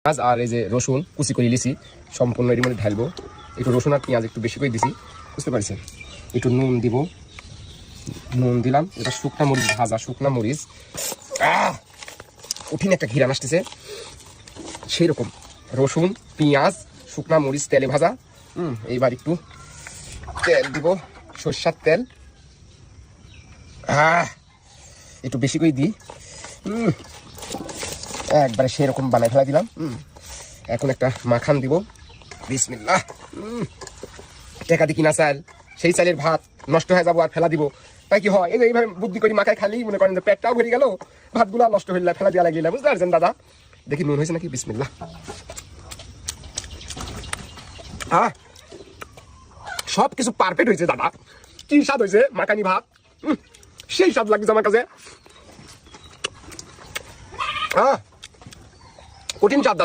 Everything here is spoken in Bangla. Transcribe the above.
পেঁয়াজ আর এই যে রসুন কুচি করে লিছি সম্পূর্ণ এর মধ্যে ঢালবো। একটু রসুন আর পেঁয়াজ একটু বেশি করে দিছি, বুঝতে পারছেন। একটু নুন দিব, নুন দিলাম। এটা শুকনা মরিচ ভাজা, শুকনা মরিচ কঠিন একটা ঘিরান আসতেছে সেই রকম। রসুন পেঁয়াজ শুকনা মরিচ তেলে ভাজা। এইবার একটু তেল দিব, সরষার তেল একটু বেশি করে দিই। একবারে সেরকম বানাই ফেলা দিলাম। এখন একটা মাখান দিব, বিসমিল্লাহ। টাকা দিয়ে কিনা চাল, সেই চালের ভাত নষ্ট হয়ে যাবো আর ফেলা দিব, তাই কি হয়? এইভাবে বুদ্ধি করি মাখায় খালি মনে করেন যে পেটটাও ভরে গেল, ভাতগুলো নষ্ট হইলে ফেলা দেওয়া লাগিলাম, বুঝতে পারছেন দাদা? দেখি নুন হয়েছে নাকি, বিসমিল্লাহ। সব কিছু পারফেক্ট হয়েছে দাদা। কি স্বাদ হয়েছে মাখানি ভাত, সেই স্বাদ লাগছে আমার কাছে। কঠিন স্বাদ দাদা।